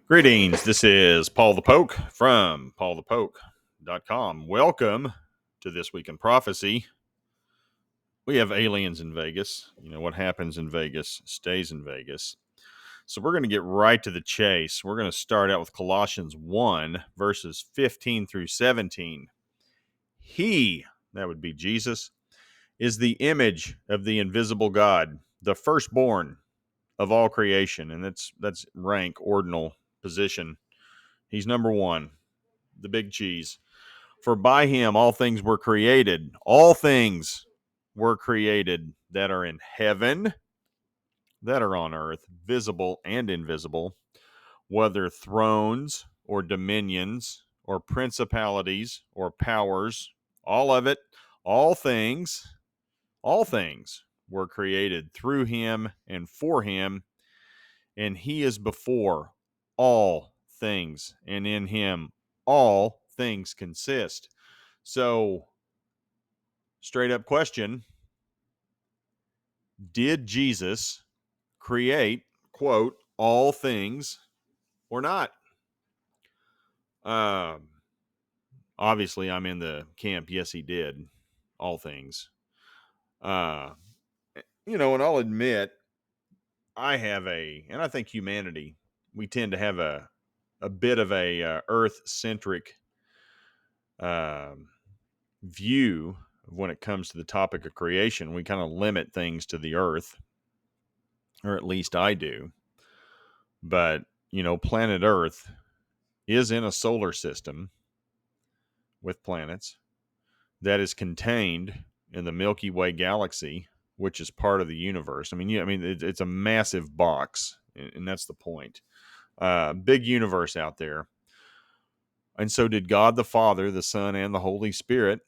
Greetings. This is Paul the Poke from PaulthePoke.com. Welcome to This Week in Prophecy. We have aliens in Vegas. You know, what happens in Vegas stays in Vegas. So we're going to get right to the chase. We're going to start out with Colossians 1, verses 15 through 17. He, that would be Jesus, is the image of the invisible God, the firstborn of all creation. And that's rank, ordinal, position. He's number one, the big cheese. For by him all things were created. All things were created that are in heaven, that are on earth, visible and invisible, whether thrones or dominions or principalities or powers, all of it, all things were created through him and for him, and he is before all things, and in him all things consist. So, straight up question, did Jesus create, quote, all things or not? Obviously, I'm in the camp, yes, he did all things. And I'll admit, and I think humanity, we tend to have a bit of a earth-centric view when it comes to the topic of creation. We kind of limit things to the earth, or at least I do. But, planet Earth is in a solar system with planets that is contained in the Milky Way galaxy, which is part of the universe. It's a massive box, and that's the point. Big universe out there. And so did God the Father, the Son, and the Holy Spirit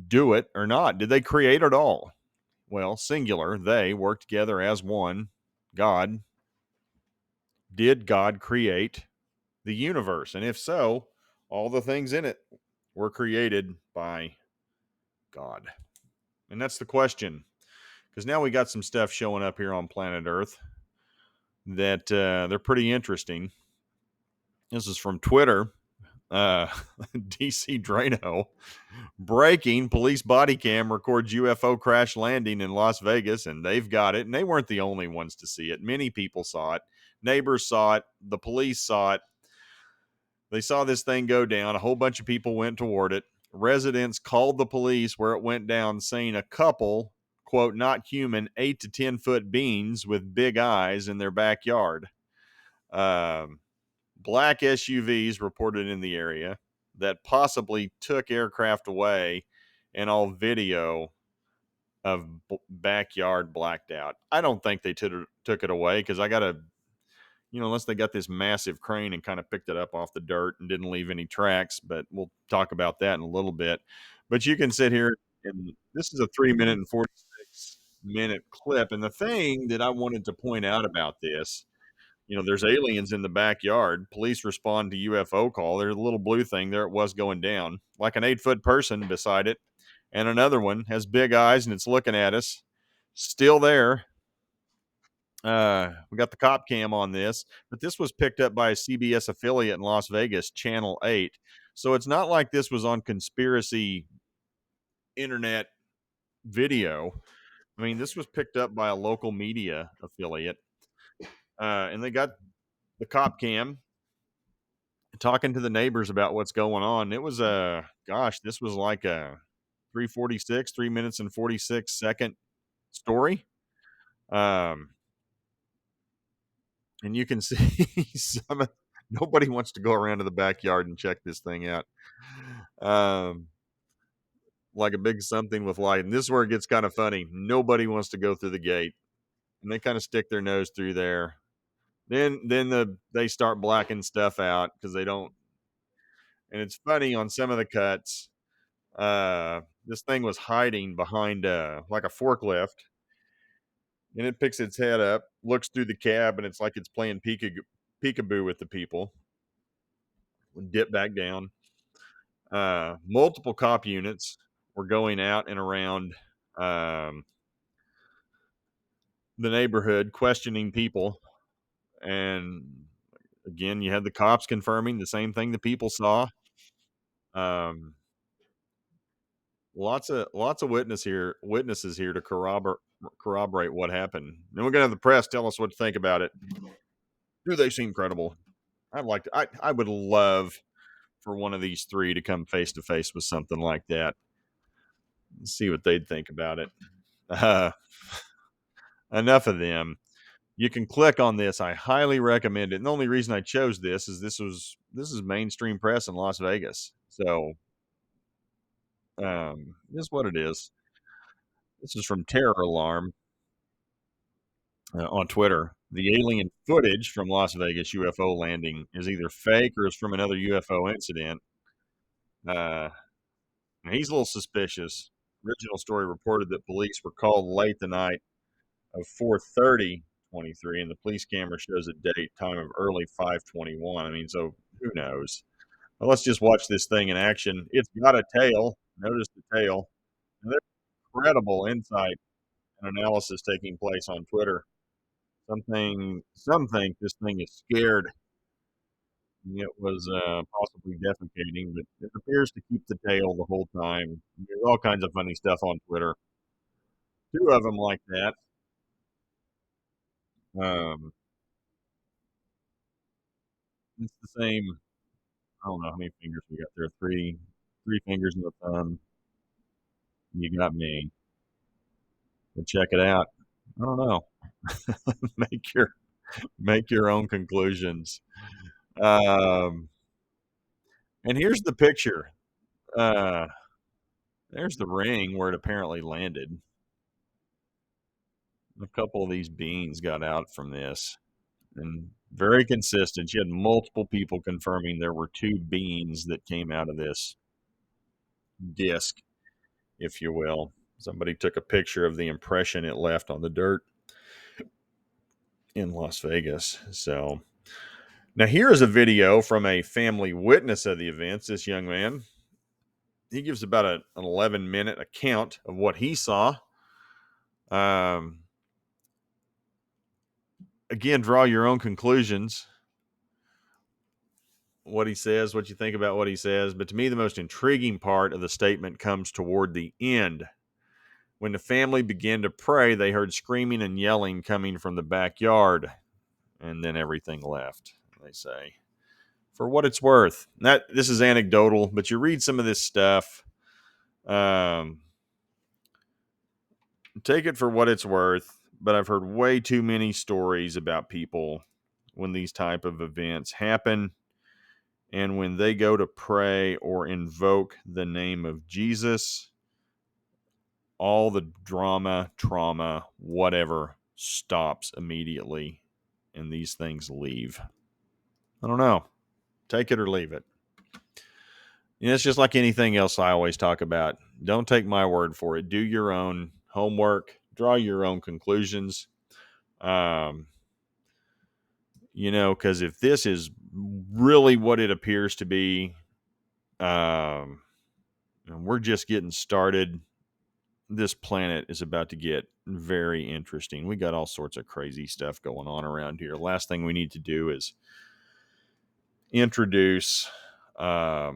do it or not? Did they create it all? Well, singular, they work together as one, God. Did God create the universe? And if so, all the things in it were created by God. And that's the question. Because now we got some stuff showing up here on planet Earth that they're pretty interesting. This is from Twitter. DC Drano. Breaking, police body cam records UFO crash landing in Las Vegas, and they've got it. And they weren't the only ones to see it. Many people saw it. Neighbors saw it. The police saw it. They saw this thing go down. A whole bunch of people went toward it. Residents called the police where it went down, saying a couple, quote, not human, 8 to 10 foot beings with big eyes in their backyard. Black SUVs reported in the area that possibly took aircraft away, and all video of backyard blacked out. I don't think they took it away, because I got to, unless they got this massive crane and kind of picked it up off the dirt and didn't leave any tracks. But we'll talk about that in a little bit. But you can sit here, and this is a 3-minute and 46-minute clip. And the thing that I wanted to point out about this, there's aliens in the backyard. Police respond to UFO call. There's a little blue thing there. It was going down, like an 8-foot person beside it. And another one has big eyes, and it's looking at us. Still there. We got the cop cam on this, but this was picked up by a CBS affiliate in Las Vegas, Channel 8. So it's not like this was on conspiracy internet video. I mean, this was picked up by a local media affiliate. And they got the cop cam talking to the neighbors about what's going on. It was this was like a 3 minutes and 46 second story. And you can see nobody wants to go around to the backyard and check this thing out. Like a big something with light. And this is where it gets kind of funny. Nobody wants to go through the gate, and they kind of stick their nose through there. Then they start blacking stuff out because they don't. And it's funny on some of the cuts. This thing was hiding behind like a forklift, and it picks its head up, looks through the cab, and it's like it's playing peekaboo with the people. Dip back down. Multiple cop units were going out and around the neighborhood, questioning people. And Again, you had the cops confirming the same thing the people saw. Um, lots of witnesses here to corroborate what happened. Then we're gonna have the press tell us what to think about it. Do they seem credible? I would love for one of these three to come face to face with something like that and see what they'd think about it. Uh, enough of them. You can click on this. I highly recommend it. And the only reason I chose this is mainstream press in Las Vegas. So this is what it is. This is from Terror Alarm on Twitter. The alien footage from Las Vegas UFO landing is either fake or is from another UFO incident. Uh, he's a little suspicious. Original story reported that police were called late the night of 4:30:23, and the police camera shows a date time of early 5:21. I mean, so who knows? Well, let's just watch this thing in action. It's got a tail. Notice the tail. And there's incredible insight and analysis taking place on Twitter. Some think this thing is scared. It was possibly defecating, but it appears to keep the tail the whole time. There's all kinds of funny stuff on Twitter. Two of them like that. Um, it's the same. I don't know how many fingers we got there. Three fingers and a thumb. You got me. But check it out. I don't know. make your make your own conclusions. Um, and here's the picture. Uh, there's the ring where it apparently landed. A couple of these beans got out from this, and very consistent. You had multiple people confirming there were two beans that came out of this disc, if you will. Somebody took a picture of the impression it left on the dirt in Las Vegas. So now here is a video from a family witness of the events. This young man, he gives about an 11-minute account of what he saw. Again, draw your own conclusions. What he says, what you think about what he says. But to me, the most intriguing part of the statement comes toward the end. When the family began to pray, they heard screaming and yelling coming from the backyard, and then everything left, they say. For what it's worth. This is anecdotal, but you read some of this stuff. Take it for what it's worth, but I've heard way too many stories about people when these type of events happen and when they go to pray or invoke the name of Jesus, all the drama, trauma, whatever stops immediately and these things leave. I don't know. Take it or leave it. It's just like anything else I always talk about. Don't take my word for it. Do your own homework. Draw your own conclusions. Because if this is really what it appears to be, and we're just getting started, this planet is about to get very interesting. We got all sorts of crazy stuff going on around here. Last thing we need to do is introduce a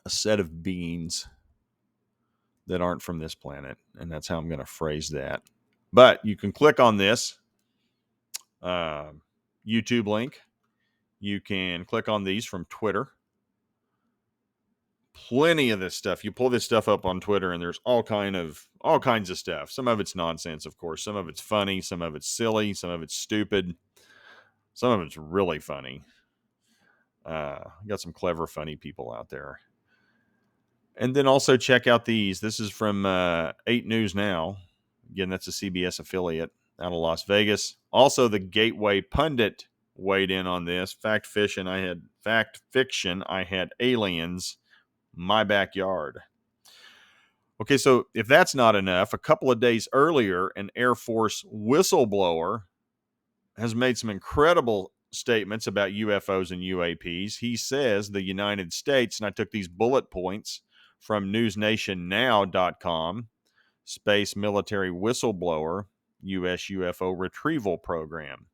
set of beings that aren't from this planet. And that's how I'm going to phrase that. But you can click on this YouTube link. You can click on these from Twitter. Plenty of this stuff. You pull this stuff up on Twitter and there's all kinds of stuff. Some of it's nonsense, of course. Some of it's funny. Some of it's silly. Some of it's stupid. Some of it's really funny. Got some clever, funny people out there. And then also check out these. This is from 8 News Now. Again, that's a CBS affiliate out of Las Vegas. Also, the Gateway Pundit weighed in on this. Fact fiction, I had aliens, my backyard. Okay, so if that's not enough, a couple of days earlier, an Air Force whistleblower has made some incredible statements about UFOs and UAPs. He says the United States, and I took these bullet points from newsnationnow.com, space military whistleblower, U.S. UFO retrieval program.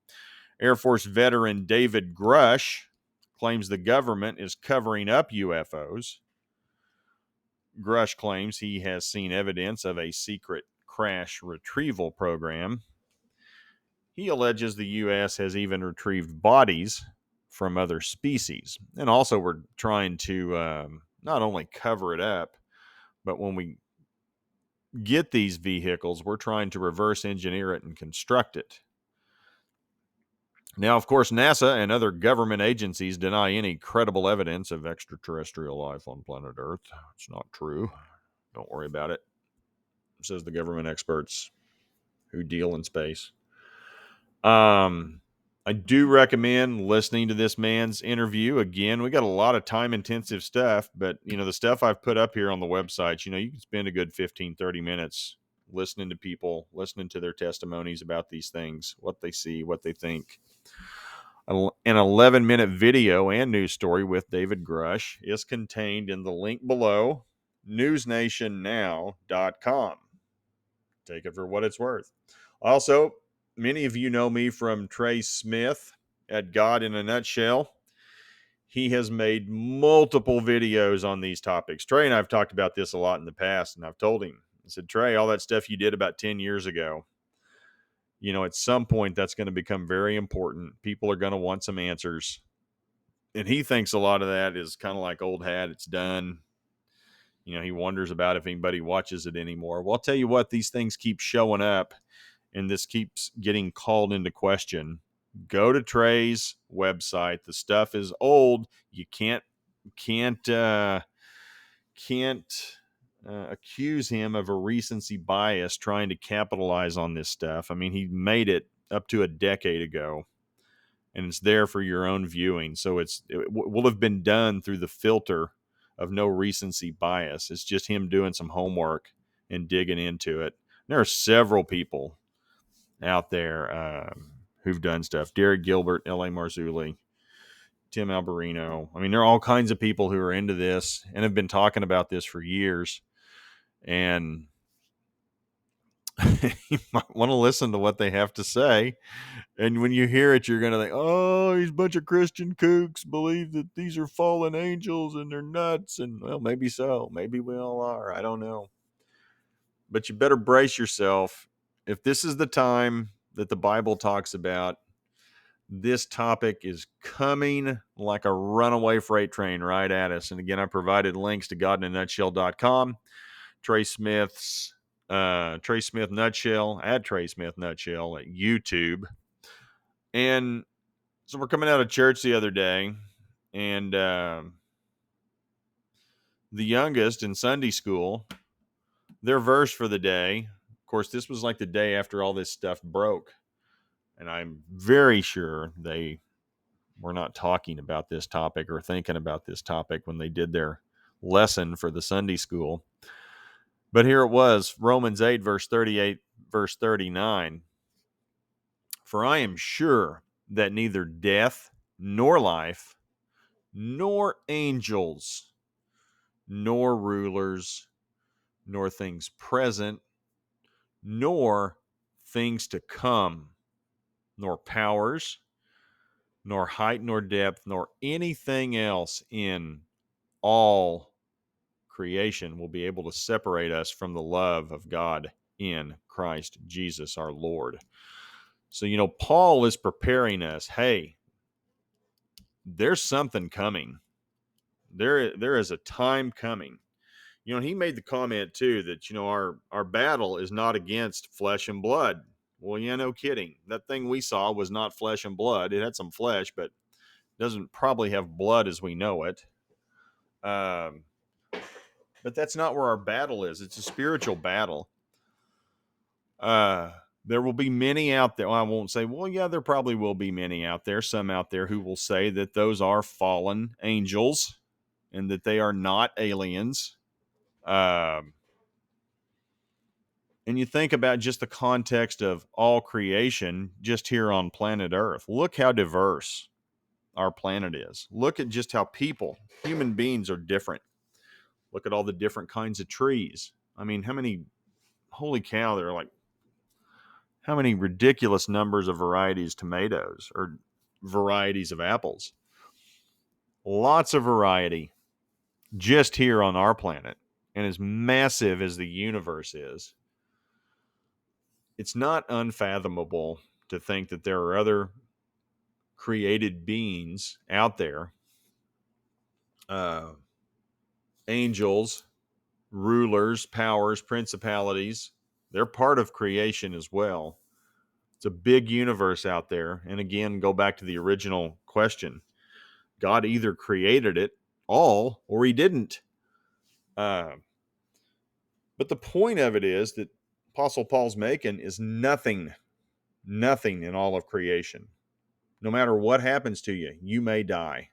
Air Force veteran David Grush claims the government is covering up UFOs. Grush claims he has seen evidence of a secret crash retrieval program. He alleges the U.S. has even retrieved bodies from other species. And also, we're trying to not only cover it up, but when we get these vehicles, we're trying to reverse engineer it and construct it. Now, of course, NASA and other government agencies deny any credible evidence of extraterrestrial life on planet Earth. It's not true. Don't worry about it, says the government experts who deal in space. I do recommend listening to this man's interview. Again, we got a lot of time-intensive stuff, but, the stuff I've put up here on the website, you can spend a good 15, 30 minutes listening to people, listening to their testimonies about these things, what they see, what they think. An 11-minute video and news story with David Grush is contained in the link below, newsnationnow.com. Take it for what it's worth. Also, many of you know me from Trey Smith at God in a Nutshell. He has made multiple videos on these topics. Trey and I have talked about this a lot in the past, and I've told him, I said, Trey, all that stuff you did about 10 years ago, at some point that's going to become very important. People are going to want some answers. And he thinks a lot of that is kind of like old hat. It's done. He wonders about if anybody watches it anymore. Well, I'll tell you what, these things keep showing up and this keeps getting called into question. Go to Trey's website. The stuff is old. You can't accuse him of a recency bias trying to capitalize on this stuff. I mean, he made it up to a decade ago, and it's there for your own viewing. So it will have been done through the filter of no recency bias. It's just him doing some homework and digging into it. There are several people out there who've done stuff. Derek Gilbert, L.A. Marzulli, Tim Alberino. I mean, there are all kinds of people who are into this and have been talking about this for years. And you might want to listen to what they have to say. And when you hear it, you're going to think, oh, these bunch of Christian kooks believe that these are fallen angels and they're nuts. And, well, maybe so. Maybe we all are. I don't know. But you better brace yourself. If this is the time that the Bible talks about, this topic is coming like a runaway freight train right at us. And again, I provided links to godinanutshell.com, Trey Smith Nutshell, at Trey Smith Nutshell at YouTube. And so we're coming out of church the other day, and the youngest in Sunday school, their verse for the day, of course, this was like the day after all this stuff broke. And I'm very sure they were not talking about this topic or thinking about this topic when they did their lesson for the Sunday school. But here it was, Romans 8, verse 38, verse 39. For I am sure that neither death nor life, nor angels, nor rulers, nor things present, nor things to come, nor powers, nor height, nor depth, nor anything else in all creation will be able to separate us from the love of God in Christ Jesus our Lord. So, Paul is preparing us. Hey, there's something coming. There is a time coming. He made the comment too that, our battle is not against flesh and blood. Well, yeah, no kidding. That thing we saw was not flesh and blood. It had some flesh, but doesn't probably have blood as we know it. But that's not where our battle is. It's a spiritual battle. There will be many out there. Well, I won't say, well, yeah, there probably will be many out there, some out there who will say that those are fallen angels and that they are not aliens. And you think about just the context of all creation just here on planet Earth. Look how diverse our planet is. Look at just how human beings are different. Look at all the different kinds of trees. I mean, holy cow, there are like how many ridiculous numbers of varieties of tomatoes or varieties of apples. Lots of variety just here on our planet. And as massive as the universe is, it's not unfathomable to think that there are other created beings out there, angels, rulers, powers, principalities. They're part of creation as well. It's a big universe out there. And again, go back to the original question. God either created it all or he didn't. But the point of it is that Apostle Paul's making is nothing in all of creation. No matter what happens to you, you may die.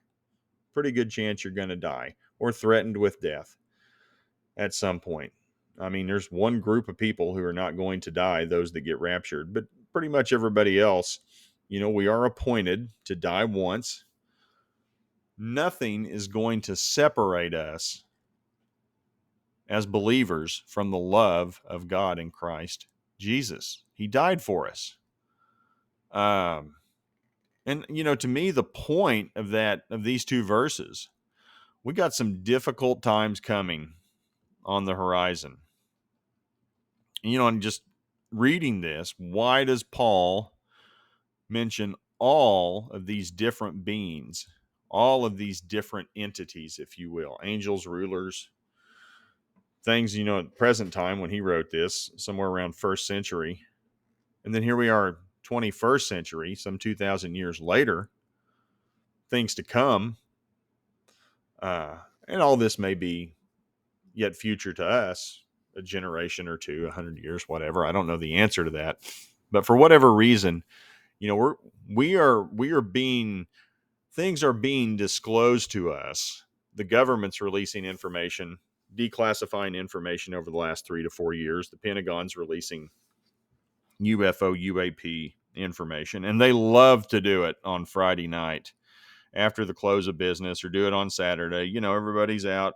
Pretty good chance you're going to die or threatened with death at some point. I mean, there's one group of people who are not going to die, those that get raptured, but pretty much everybody else, we are appointed to die once. Nothing is going to separate us as believers from the love of God in Christ Jesus. He died for us. And to me, the point of these two verses, we got some difficult times coming on the horizon. And just reading this, why does Paul mention all of these different beings, all of these different entities, if you will, angels, rulers, things, at present time when he wrote this, somewhere around first century. And then here we are, 21st century, some 2,000 years later, things to come. And all this may be yet future to us, a generation or two, 100 years, whatever. I don't know the answer to that. But for whatever reason, we are being, things are being disclosed to us. The government's releasing information, declassifying information over the last 3 to 4 years. The Pentagon's releasing UFO, UAP information, and they love to do it on Friday night after the close of business, or do it on Saturday. Everybody's out.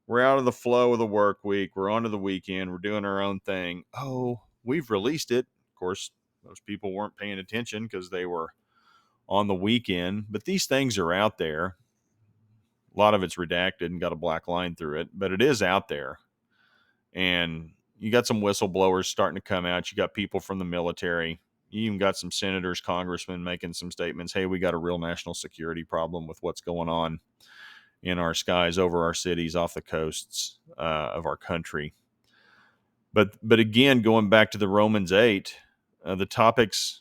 We're out of the flow of the work week. We're on to the weekend. We're doing our own thing. Oh, we've released it. Of course, most people weren't paying attention because they were on the weekend, but these things are out there. A lot of it's redacted and got a black line through it, but it is out there. And you got some whistleblowers starting to come out. You got people from the military. You even got some senators, congressmen making some statements. Hey, we got a real national security problem with what's going on in our skies, over our cities, off the coasts of our country. But again, going back to the Romans 8, the topics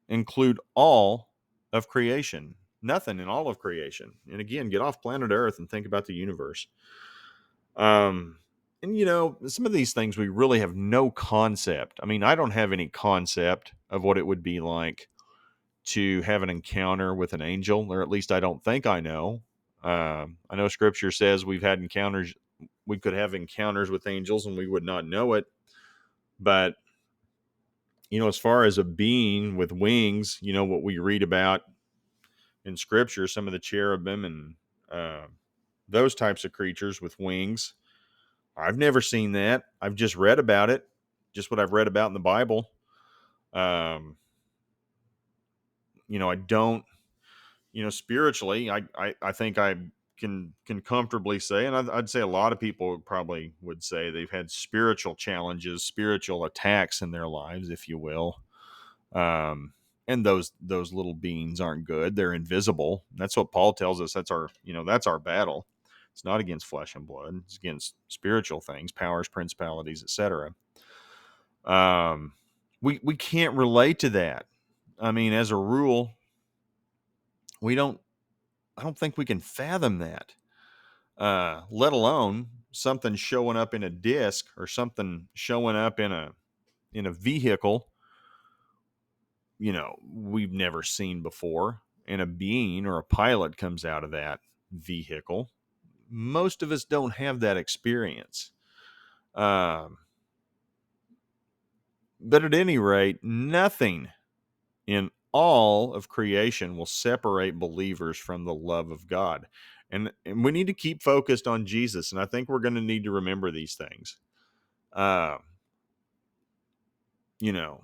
include all of creation. Nothing in all of creation. And again, get off planet Earth and think about the universe. And some of these things we really have no concept. I mean, I don't have any concept of what it would be like to have an encounter with an angel, or at least I don't think I know. I know Scripture says we could have encounters with angels and we would not know it. But, as far as a being with wings, what we read about in Scripture, some of the cherubim and those types of creatures with wings, I've never seen that. I've just read about it, just what I've read about in the Bible. I don't, spiritually, I think I can comfortably say, and I'd say a lot of people probably would say they've had spiritual challenges, spiritual attacks in their lives, if you will. And those little beings aren't good. They're invisible. That's what Paul tells us. That's our battle. It's not against flesh and blood. It's against spiritual things, powers, principalities, etc. We can't relate to that. I mean, as a rule, I don't think we can fathom that. Let alone something showing up in a disc or something showing up in a vehicle, we've never seen before, and a being or a pilot comes out of that vehicle. Most of us don't have that experience. But at any rate, nothing in all of creation will separate believers from the love of God. And we need to keep focused on Jesus. And I think we're going to need to remember these things. you know,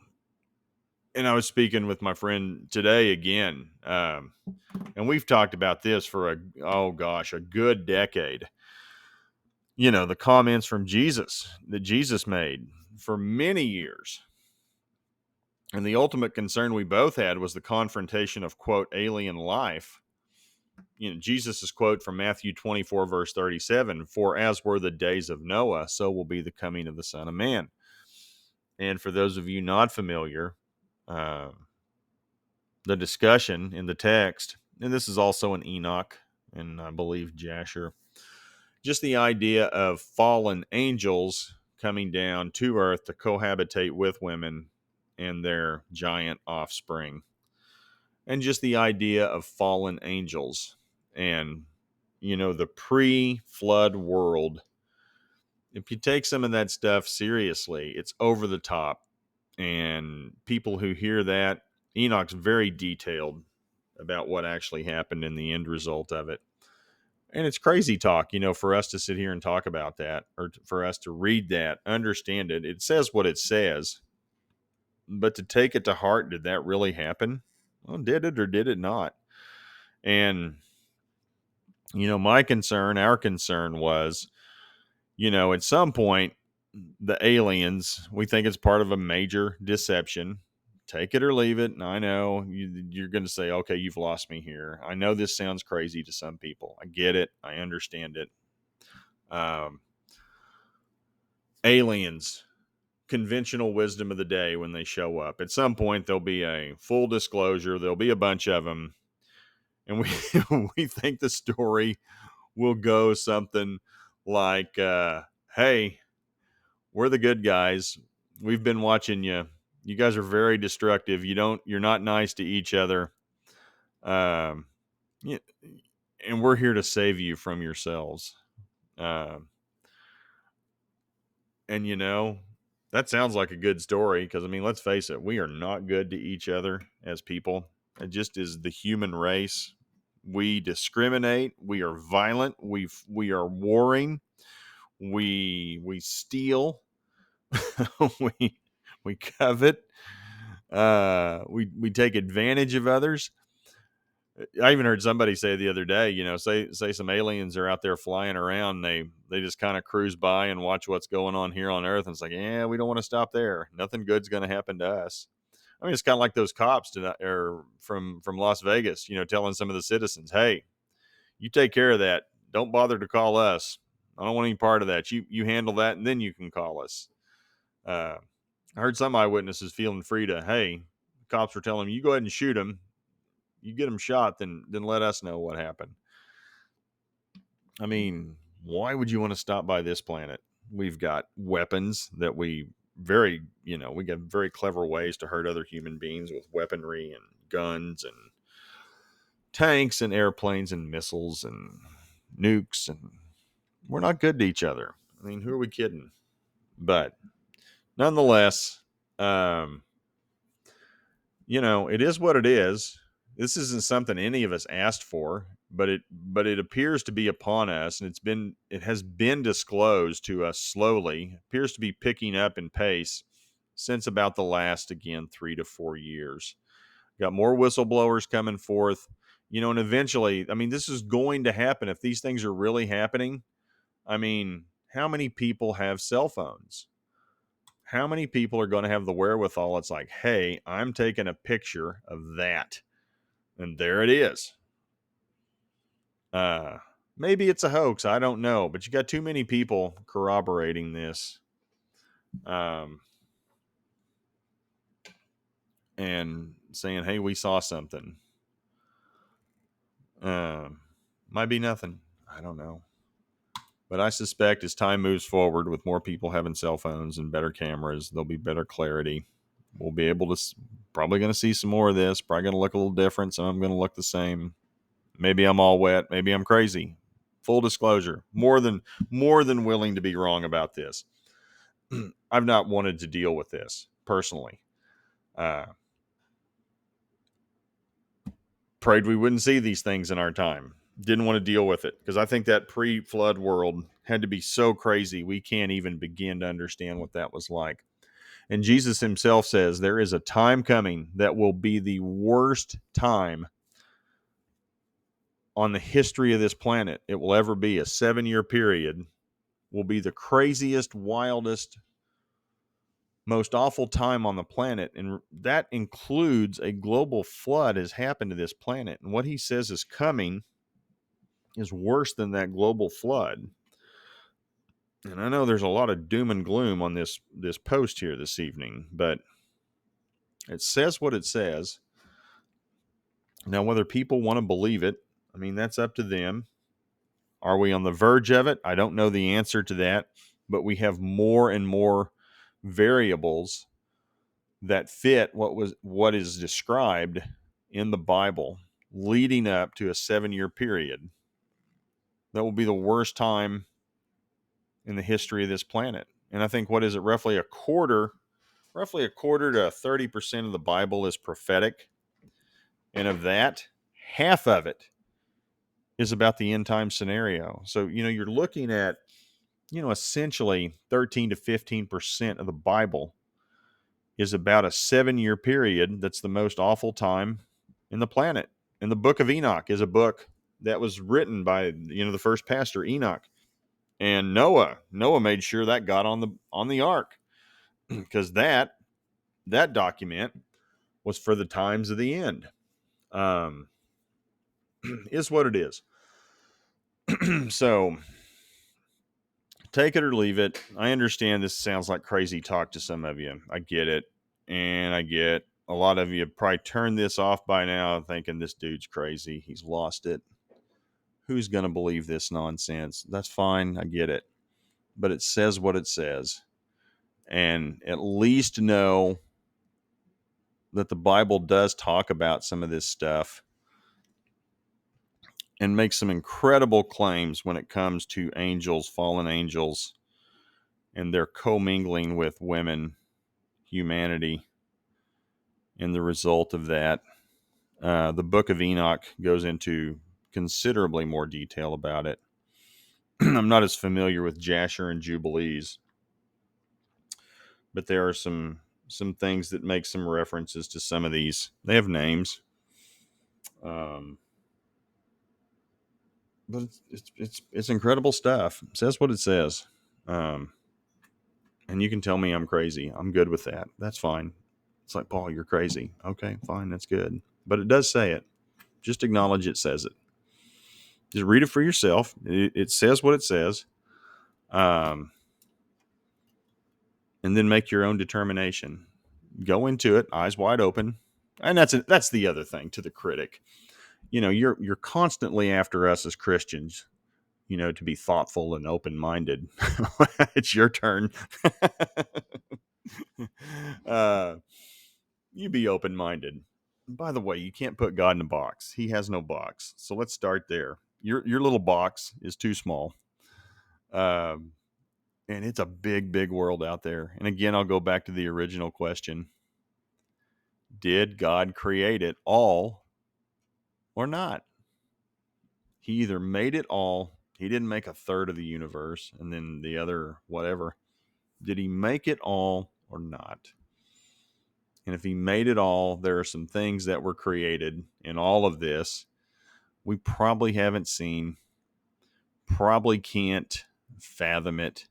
and I was speaking with my friend today again, and we've talked about this for a good decade. The comments from Jesus that Jesus made for many years. And the ultimate concern we both had was the confrontation of, quote, alien life. Jesus' quote from Matthew 24, verse 37, "For as were the days of Noah, so will be the coming of the Son of Man." And for those of you not familiar, uh, the discussion in the text, and this is also in Enoch and I believe Jasher, just the idea of fallen angels coming down to earth to cohabitate with women and their giant offspring. And just the idea of fallen angels and, the pre flood world. If you take some of that stuff seriously, it's over the top. And people who hear that, Enoch's very detailed about what actually happened in the end result of it. And it's crazy talk, for us to sit here and talk about that, or for us to read that, understand it. It says what it says, but to take it to heart, did that really happen? Well, did it or did it not? And, my concern, our concern was, at some point, the aliens, we think it's part of a major deception. Take it or leave it. And I know you're going to say, okay, you've lost me here. I know this sounds crazy to some people. I get it. I understand it. Aliens, conventional wisdom of the day when they show up. At some point, there'll be a full disclosure. There'll be a bunch of them. And we, we think the story will go something like, hey, we're the good guys. We've been watching you. You guys are very destructive. You're not nice to each other. Um, yeah, and we're here to save you from yourselves. And that sounds like a good story because let's face it, we are not good to each other as people. It just is the human race. We discriminate. We are violent. We are warring. We steal. we covet. We take advantage of others. I even heard somebody say the other day, say some aliens are out there flying around. They just kind of cruise by and watch what's going on here on Earth. And it's like, yeah, we don't want to stop there. Nothing good's going to happen to us. It's kind of like those cops from Las Vegas, telling some of the citizens, hey, you take care of that. Don't bother to call us. I don't want any part of that. You handle that, and then you can call us. I heard some eyewitnesses feeling free to, hey, cops were telling them, you go ahead and shoot them. You get them shot, then let us know what happened. Why would you want to stop by this planet? We've got weapons that we got very clever ways to hurt other human beings with weaponry and guns and tanks and airplanes and missiles and nukes, and we're not good to each other. Who are we kidding? But nonetheless, it is what it is. This isn't something any of us asked for, but it appears to be upon us, and it has been disclosed to us slowly. It appears to be picking up in pace since about the last, again, 3 to 4 years. Got more whistleblowers coming forth, and eventually, this is going to happen if these things are really happening. How many people have cell phones? How many people are going to have the wherewithal? It's like, hey, I'm taking a picture of that. And there it is. Maybe it's a hoax. I don't know. But you got too many people corroborating this. And saying, hey, we saw something. Might be nothing. I don't know. But I suspect as time moves forward with more people having cell phones and better cameras, there'll be better clarity. We'll be able to, probably going to see some more of this. Probably going to look a little different. Some of them going to look the same. Maybe I'm all wet. Maybe I'm crazy. Full disclosure, more than willing to be wrong about this. I've not wanted to deal with this personally. Prayed we wouldn't see these things in our time. Didn't want to deal with it because I think that pre-flood world had to be so crazy we can't even begin to understand what that was like. And Jesus himself says there is a time coming that will be the worst time on the history of this planet it will ever be. A 7-year period will be the craziest, wildest, most awful time on the planet. And that includes a global flood has happened to this planet. And what he says is coming is worse than that global flood. And I know there's a lot of doom and gloom on this post here this evening, but it says what it says. Now, whether people want to believe it, I mean, that's up to them. Are we on the verge of it? I don't know the answer to that, but we have more and more variables that fit what is described in the Bible leading up to a 7-year period. That will be the worst time in the history of this planet. And I think, what is it, roughly a quarter to 30% of the Bible is prophetic. And of that, half of it is about the end time scenario. So, you're looking at, essentially 13 to 15% of the Bible is about a 7-year period that's the most awful time in the planet. And the book of Enoch is a book that was written by, the first pastor, Enoch. And Noah made sure that got on the ark, because that document was for the times of the end. Is what it is. So take it or leave it. I understand this sounds like crazy talk to some of you. I get it. And I get a lot of you probably turned this off by now thinking this dude's crazy. He's lost it. Who's going to believe this nonsense? That's fine. I get it. But it says what it says. And at least know that the Bible does talk about some of this stuff and make some incredible claims when it comes to angels, fallen angels, and their commingling with women, humanity, and the result of that. The book of Enoch goes into considerably more detail about it. I'm not as familiar with Jasher and Jubilees, but there are some things that make some references to some of these. They have names, but it's incredible stuff. It says what it says, and you can tell me I'm crazy. I'm good with that. That's fine. It's like, Paul, you're crazy. Okay, fine, that's good. But it does say it. Just acknowledge it says it. Just read it for yourself. It says what it says, and then make your own determination. Go into it, eyes wide open. And that's the other thing to the critic. You're constantly after us as Christians, to be thoughtful and open-minded. It's your turn. You be open-minded. By the way, you can't put God in a box. He has no box. So let's start there. Your little box is too small. And it's a big, big world out there. And again, I'll go back to the original question. Did God create it all or not? He either made it all. He didn't make a third of the universe and then the other whatever. Did he make it all or not? And if he made it all, there are some things that were created in all of this we probably haven't seen, probably can't fathom it,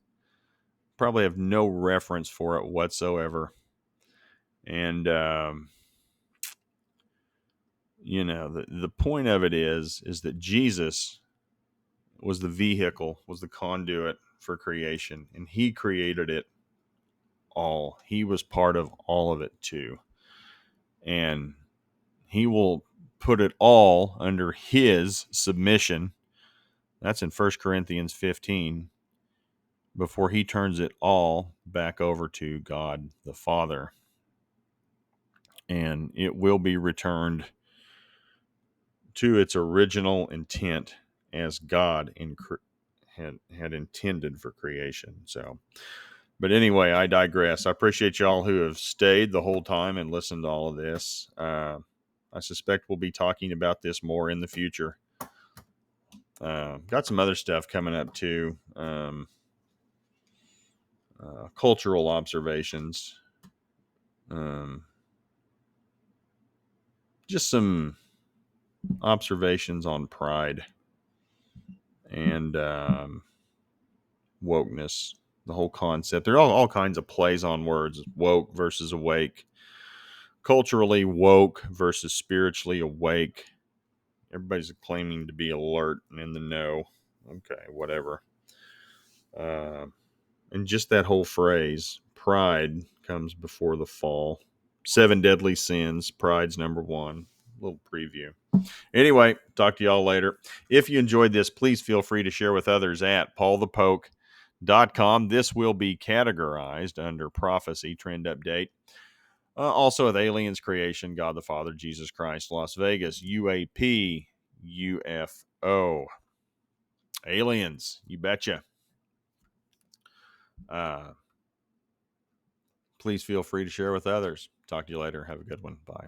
probably have no reference for it whatsoever. And, the point of it is that Jesus was the vehicle, was the conduit for creation, and he created it all. He was part of all of it too. And he will put it all under his submission. That's in 1 Corinthians 15, before he turns it all back over to God the Father. And it will be returned to its original intent as God had intended for creation. So, but anyway, I digress. I appreciate y'all who have stayed the whole time and listened to all of this. I suspect we'll be talking about this more in the future. Got some other stuff coming up too. Cultural observations. Just some observations on pride and wokeness, the whole concept. There are all kinds of plays on words: woke versus awake, culturally woke versus spiritually awake. Everybody's claiming to be alert and in the know. Okay, whatever. And just that whole phrase, pride comes before the fall. 7 deadly sins, pride's number one. A little preview. Anyway, talk to y'all later. If you enjoyed this, please feel free to share with others at PaulthePoke.com. This will be categorized under prophecy, trend update. Also with aliens, creation, God the Father, Jesus Christ, Las Vegas, UAP, UFO. Aliens, you betcha. Please feel free to share with others. Talk to you later. Have a good one. Bye.